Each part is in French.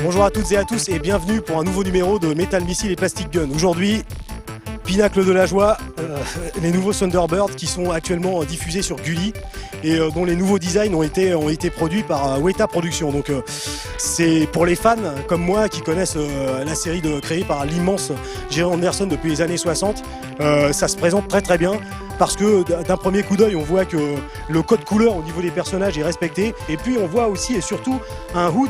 Bonjour à toutes et à tous et bienvenue pour un nouveau numéro de Metal Missile et Plastic Gun. Aujourd'hui, pinacle de la joie, les nouveaux Thunderbird qui sont actuellement diffusés sur Gulli et dont les nouveaux designs ont été produits par Weta Productions. Donc c'est pour les fans comme moi qui connaissent la série créée par l'immense Jerry Anderson depuis les années 60, ça se présente très très bien. Parce que d'un premier coup d'œil, on voit que le code couleur au niveau des personnages est respecté. Et puis on voit aussi et surtout un hood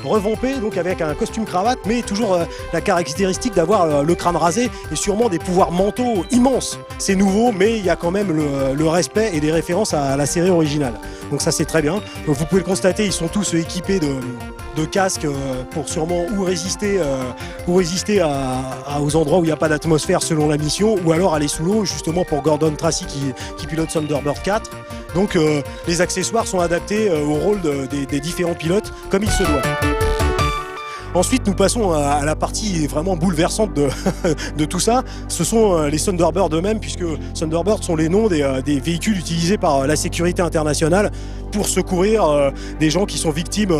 revampé, donc avec un costume cravate, mais toujours la caractéristique d'avoir le crâne rasé et sûrement des pouvoirs mentaux immenses. C'est nouveau, mais il y a quand même le respect et des références à la série originale. Donc ça c'est très bien. Donc vous pouvez le constater, ils sont tous équipés de casques pour sûrement ou résister aux endroits où il n'y a pas d'atmosphère selon la mission, ou alors aller sous l'eau justement pour Gordon Tracy qui pilote Thunderbird 4. Donc les accessoires sont adaptés au rôle des différents pilotes comme il se doit. Ensuite, nous passons à la partie vraiment bouleversante de tout ça. Ce sont les Thunderbird eux-mêmes, puisque Thunderbird sont les noms des véhicules utilisés par la sécurité internationale pour secourir des gens qui sont victimes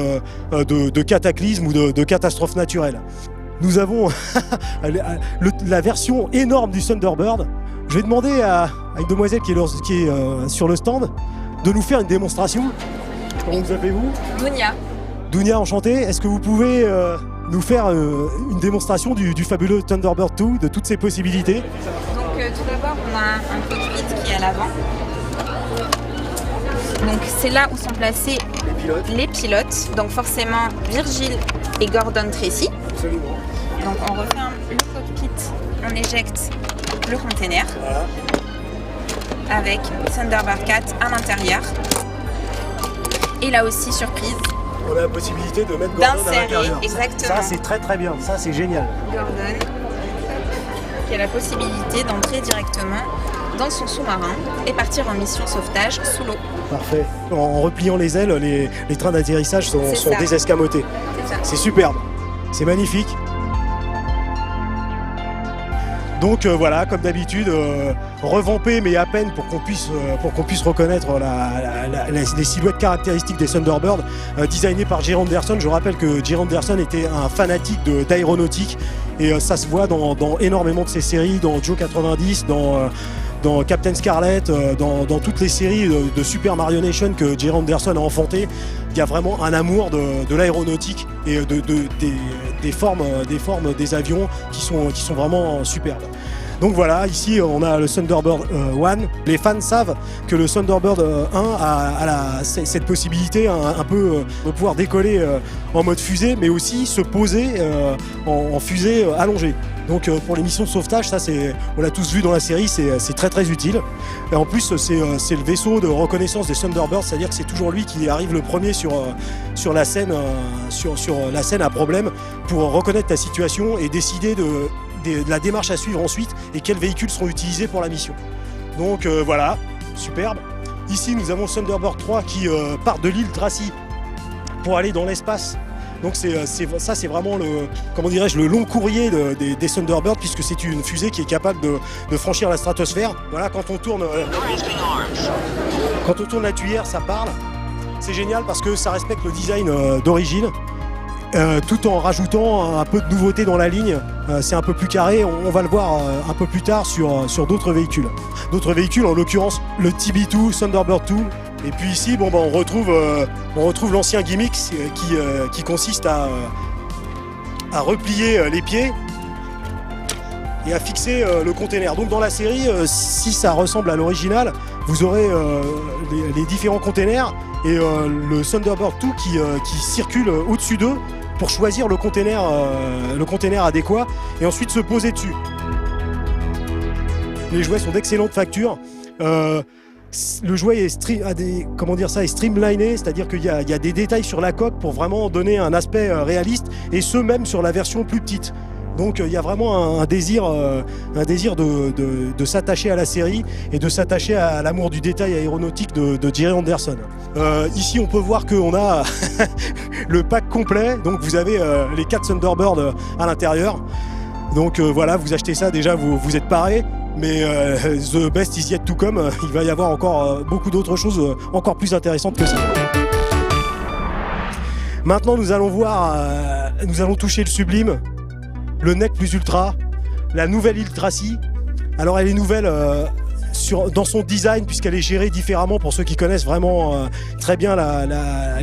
de cataclysmes ou de catastrophes naturelles. Nous avons la version énorme du Thunderbird. Je vais demander à une demoiselle qui est sur le stand de nous faire une démonstration. Comment vous appelez-vous ? Dounia. Dounia, enchanté. Est-ce que vous pouvez nous faire une démonstration du fabuleux Thunderbird 2, de toutes ses possibilités ? Donc tout d'abord, on a un cockpit qui est à l'avant. Donc c'est là où sont placés les pilotes. Donc forcément Virgil et Gordon Tracy. Absolument. Donc on referme le cockpit, on éjecte le container. Voilà. Avec Thunderbird 4 à l'intérieur. Et là aussi, surprise, On a la possibilité de mettre Gordon à l'intérieur. Exactement. Ça c'est très très bien, ça c'est génial. Gordon, qui a la possibilité d'entrer directement dans son sous-marin et partir en mission sauvetage sous l'eau. Parfait. En repliant les ailes, les trains d'atterrissage sont désescamotés. C'est ça. C'est superbe, c'est magnifique. Donc voilà, comme d'habitude, revampé mais à peine pour qu'on puisse reconnaître les silhouettes caractéristiques des Thunderbird, designées par Jerry Anderson. Je rappelle que Jerry Anderson était un fanatique d'aéronautique et ça se voit dans énormément de ses séries, dans Joe 90, dans Captain Scarlet, dans toutes les séries de Super Mario Nation que Jerry Anderson a enfanté. Il y a vraiment un amour de l'aéronautique et des formes des avions qui sont vraiment superbes. Donc voilà, ici on a le Thunderbird 1. Les fans savent que le Thunderbird 1 a cette possibilité un peu de pouvoir décoller en mode fusée, mais aussi se poser en fusée allongée. Donc pour les missions de sauvetage, ça on l'a tous vu dans la série, c'est très très utile. Et en plus c'est le vaisseau de reconnaissance des Thunderbirds, c'est-à-dire que c'est toujours lui qui arrive le premier sur la scène, sur la scène à problème pour reconnaître la situation et décider de la démarche à suivre ensuite et quels véhicules seront utilisés pour la mission. Donc voilà, superbe. Ici nous avons Thunderbird 3 qui part de l'île Tracy pour aller dans l'espace. Donc ça c'est vraiment le long courrier des Thunderbird, puisque c'est une fusée qui est capable de franchir la stratosphère. Voilà, quand on tourne la tuyère, ça parle. C'est génial parce que ça respecte le design d'origine. Tout en rajoutant un peu de nouveauté dans la ligne, c'est un peu plus carré, on va le voir un peu plus tard sur d'autres véhicules. D'autres véhicules, en l'occurrence le TB2, Thunderbird 2. Et puis ici, on retrouve l'ancien gimmick qui consiste à replier les pieds et à fixer le container. Donc dans la série, si ça ressemble à l'original, vous aurez les différents containers et le Thunderbird 2 qui circule au-dessus d'eux pour choisir le container adéquat et ensuite se poser dessus. Les jouets sont d'excellente facture. Le jouet est streamliné, c'est-à-dire qu'il y a des détails sur la coque pour vraiment donner un aspect réaliste, et ce même sur la version plus petite. Donc il y a vraiment un désir de s'attacher à la série et de s'attacher à l'amour du détail aéronautique de Jerry Anderson. Ici on peut voir qu'on a le pack complet, donc vous avez les 4 Thunderbird à l'intérieur. Donc voilà, vous achetez ça, déjà vous êtes parés. Mais the best is yet to come, il va y avoir encore beaucoup d'autres choses encore plus intéressantes que ça. Maintenant nous allons voir nous allons toucher le sublime, le NEC plus ultra, la nouvelle Yggdrasil. Alors elle est nouvelle dans son design puisqu'elle est gérée différemment pour ceux qui connaissent vraiment très bien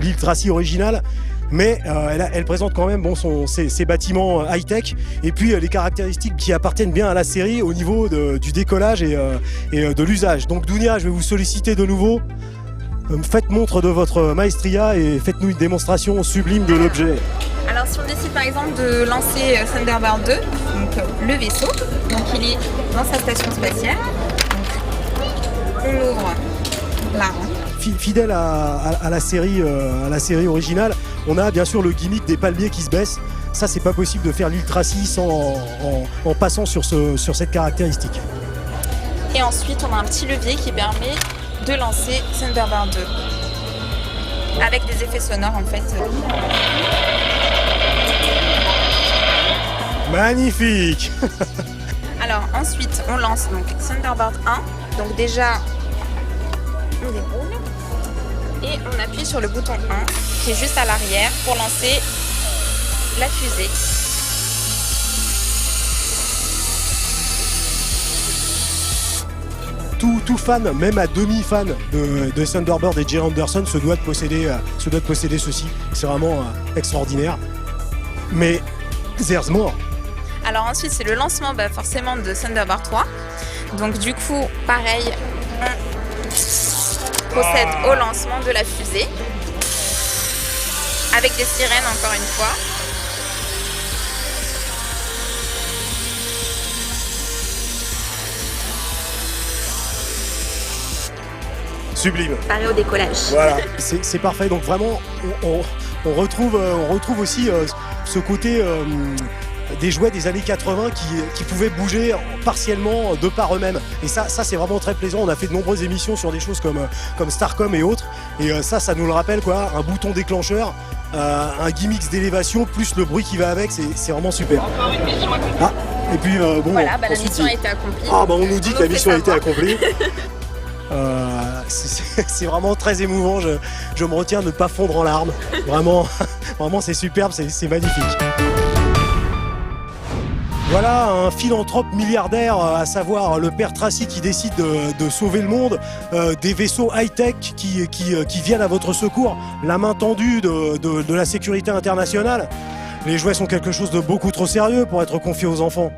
l'Yggdrasil originale. Mais elle présente quand même ses bâtiments high-tech et puis les caractéristiques qui appartiennent bien à la série au niveau du décollage et de l'usage. Donc Dounia, je vais vous solliciter de nouveau. Faites montre de votre maestria et faites-nous une démonstration sublime de l'objet. Alors si on décide par exemple de lancer Thunderbird 2, donc le vaisseau, donc il est dans sa station spatiale. Donc, on ouvre la rampe. Fidèle à la série originale, on a bien sûr le gimmick des palmiers qui se baissent. Ça, c'est pas possible de faire l'Yggdrasil en passant sur cette caractéristique. Et ensuite, on a un petit levier qui permet de lancer Thunderbird 2 avec des effets sonores en fait. Magnifique. Alors ensuite, on lance donc Thunderbird 1. Donc déjà, on déroule et on appuie sur le bouton 1 qui est juste à l'arrière pour lancer la fusée. Tout fan, même à demi-fan de Thunderbird et Jay Anderson se doit de posséder ceci. C'est vraiment extraordinaire. Mais there's more. Alors ensuite, c'est le lancement forcément de Thunderbird 3. Donc du coup, pareil, on procède au lancement de la fusée avec des sirènes encore une fois. Sublime. Paré au décollage. Voilà, c'est parfait. Donc vraiment, on retrouve aussi ce côté des jouets des années 80 qui pouvaient bouger partiellement de par eux-mêmes. Et ça c'est vraiment très plaisant. On a fait de nombreuses émissions sur des choses comme Starcom et autres. Et ça nous le rappelle quoi. Un bouton déclencheur, un gimmick d'élévation plus le bruit qui va avec. C'est vraiment super. Ah, et puis bon. Voilà, la mission a été accomplie. Ah on nous dit que la mission a été accomplie. C'est vraiment très émouvant, je me retiens de ne pas fondre en larmes. Vraiment c'est superbe, c'est magnifique. Voilà un philanthrope milliardaire, à savoir le père Tracy qui décide de sauver le monde, des vaisseaux high-tech qui viennent à votre secours, la main tendue de la sécurité internationale. Les jouets sont quelque chose de beaucoup trop sérieux pour être confiés aux enfants.